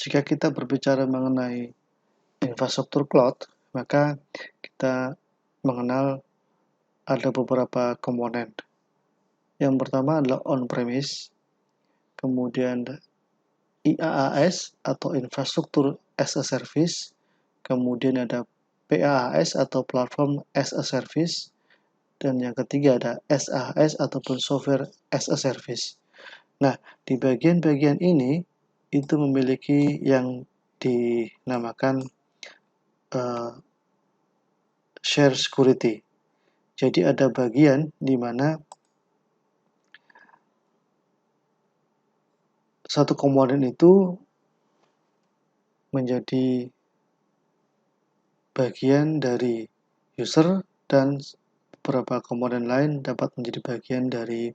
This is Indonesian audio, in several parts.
Jika kita berbicara mengenai infrastruktur cloud, maka kita mengenal ada beberapa komponen. Yang pertama adalah on-premise, kemudian IaaS atau infrastruktur as a service, kemudian ada PaaS atau platform as a service, dan yang ketiga ada SaaS ataupun software as a service. Nah, di bagian-bagian ini itu memiliki yang dinamakan share security. Jadi ada bagian di mana satu komponen itu menjadi bagian dari user dan beberapa komponen lain dapat menjadi bagian dari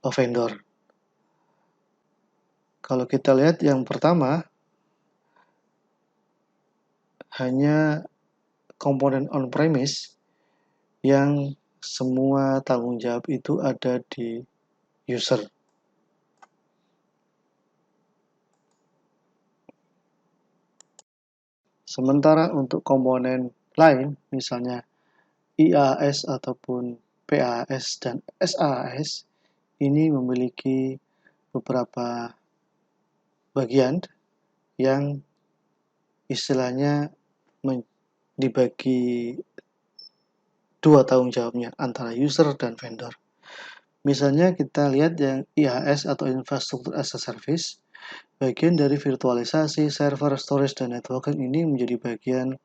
vendor. Kalau kita lihat yang pertama, hanya komponen on-premise yang semua tanggung jawab itu ada di user. Sementara untuk komponen lain, misalnya IaaS ataupun PaaS dan SaaS, ini memiliki beberapa bagian yang istilahnya dibagi dua tanggung jawabnya antara user dan vendor. Misalnya kita lihat yang IaaS atau infrastruktur as a service, bagian dari virtualisasi, server, storage, dan networking ini menjadi bagian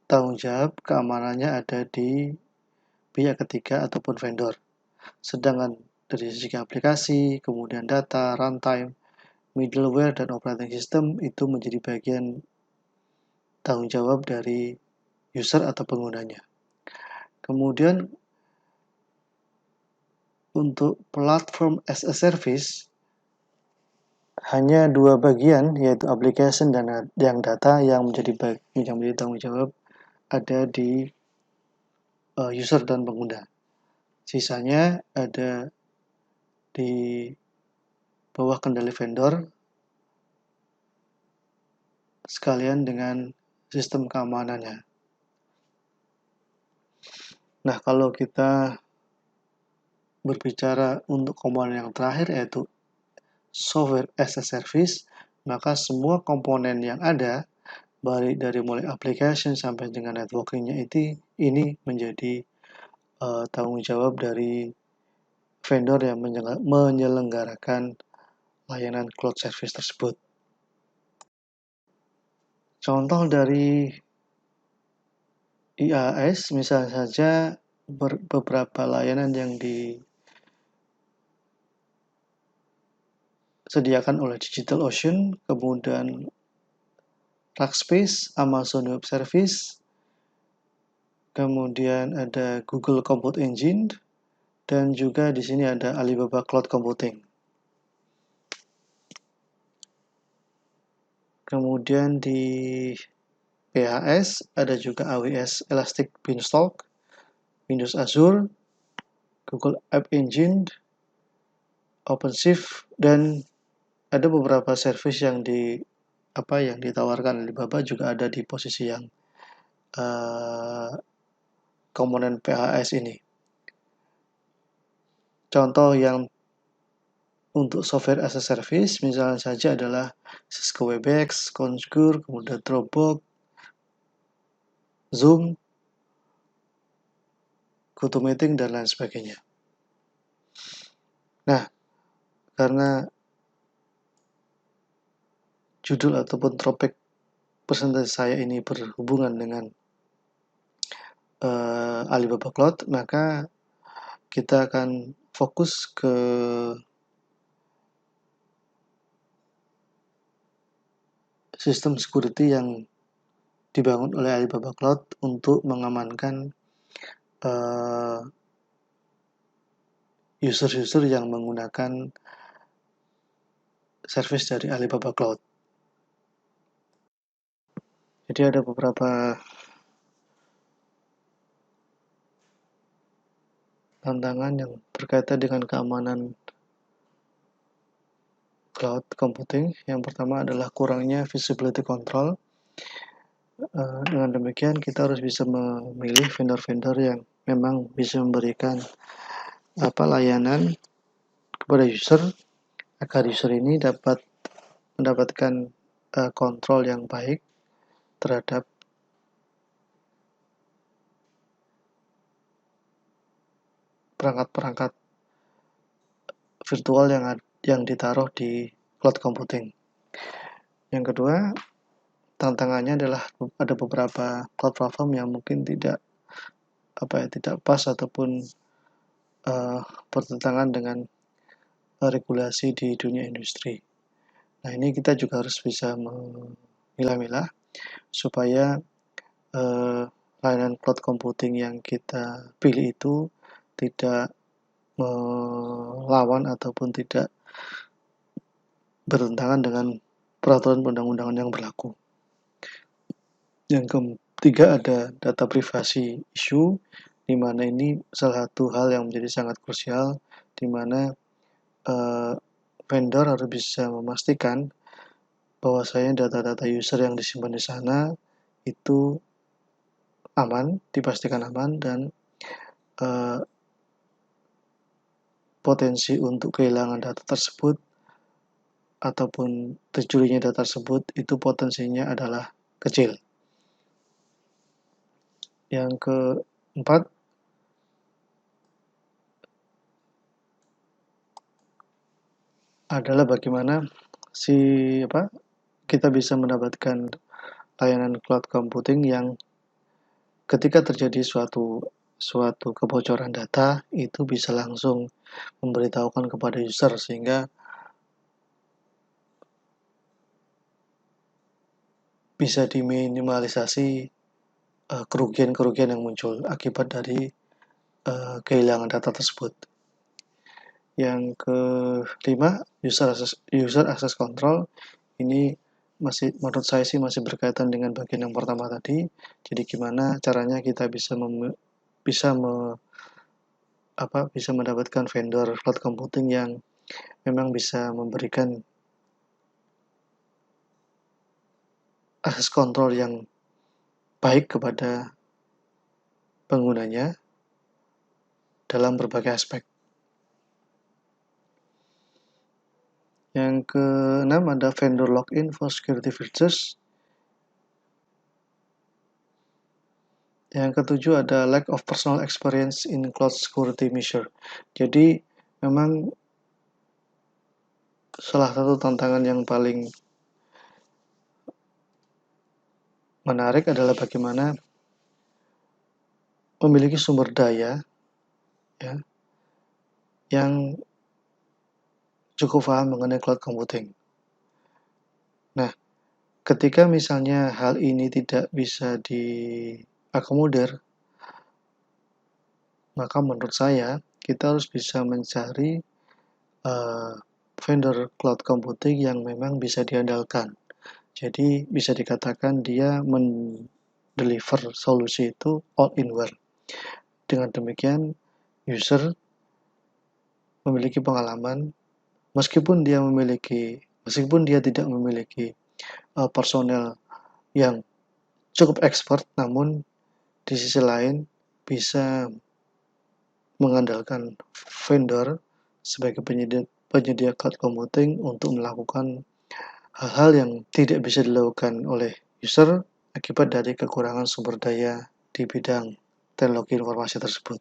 tanggung jawab keamanannya ada di pihak ketiga ataupun vendor. Sedangkan dari segi aplikasi, kemudian data, runtime, middleware, dan operating system itu menjadi bagian tanggung jawab dari user atau penggunanya. Kemudian untuk platform as a service hanya dua bagian, yaitu application dan yang data yang menjadi tanggung jawab ada di user dan pengguna. Sisanya ada di bawah kendali vendor sekalian dengan sistem keamanannya. Nah, kalau kita berbicara untuk komponen yang terakhir yaitu software as a service, maka semua komponen yang ada dari mulai application sampai dengan networkingnya ini menjadi tanggung jawab dari vendor yang menyelenggarakan layanan cloud service tersebut. Contoh dari IaaS misalnya saja beberapa layanan yang disediakan oleh DigitalOcean, kemudian Rackspace, Amazon Web Service, kemudian ada Google Compute Engine, dan juga di sini ada Alibaba Cloud Computing. Kemudian di PaaS ada juga AWS Elastic Beanstalk, Windows Azure, Google App Engine, OpenShift, dan ada beberapa service yang ditawarkan Alibaba juga ada di posisi yang komponen PaaS ini. Contoh yang untuk software as a service misalnya saja adalah Cisco Webex, Concur, kemudian Dropbox, Zoom, GoToMeeting, dan lain sebagainya. Nah, karena judul ataupun topik presentasi saya ini berhubungan dengan Alibaba Cloud, maka kita akan fokus ke sistem security yang dibangun oleh Alibaba Cloud untuk mengamankan user-user yang menggunakan service dari Alibaba Cloud. Jadi ada beberapa tantangan yang berkaitan dengan keamanan cloud computing. Yang pertama adalah kurangnya visibility control. Dengan demikian kita harus bisa memilih vendor-vendor yang memang bisa memberikan layanan kepada user agar user ini dapat mendapatkan kontrol yang baik terhadap perangkat-perangkat virtual yang ditaruh di cloud computing. Yang kedua, tantangannya adalah ada beberapa cloud platform yang mungkin tidak pas ataupun bertentangan dengan regulasi di dunia industri. Nah, ini kita juga harus bisa memilah-milah supaya layanan cloud computing yang kita pilih itu tidak melawan ataupun tidak bertentangan dengan peraturan undang-undangan yang berlaku. Yang ketiga ada data privasi issue, di mana ini salah satu hal yang menjadi sangat krusial, di mana vendor harus bisa memastikan bahwasanya data-data user yang disimpan di sana itu aman, dipastikan aman, dan potensi untuk kehilangan data tersebut ataupun tercurinya data tersebut itu potensinya adalah kecil. Yang keempat adalah bagaimana kita bisa mendapatkan layanan cloud computing yang ketika terjadi suatu kebocoran data itu bisa langsung memberitahukan kepada user sehingga bisa diminimalisasi kerugian-kerugian yang muncul akibat dari kehilangan data tersebut. Yang kelima, user access control. Ini menurut saya sih masih berkaitan dengan bagian yang pertama tadi. Jadi gimana caranya kita bisa mendapatkan vendor cloud computing yang memang bisa memberikan akses kontrol yang baik kepada penggunanya dalam berbagai aspek. Yang keenam ada vendor login for security features. Yang ketujuh ada lack of personal experience in cloud security measure. Jadi memang salah satu tantangan yang paling menarik adalah bagaimana memiliki sumber daya yang cukup paham mengenai cloud computing. Nah, ketika misalnya hal ini tidak bisa diakomodir, maka menurut saya kita harus bisa mencari vendor cloud computing yang memang bisa diandalkan. Jadi bisa dikatakan dia mendeliver solusi itu all in one. Dengan demikian user memiliki pengalaman meskipun dia tidak memiliki personel yang cukup expert, namun di sisi lain bisa mengandalkan vendor sebagai penyedia cloud computing untuk melakukan hal-hal yang tidak bisa dilakukan oleh user akibat dari kekurangan sumber daya di bidang teknologi informasi tersebut.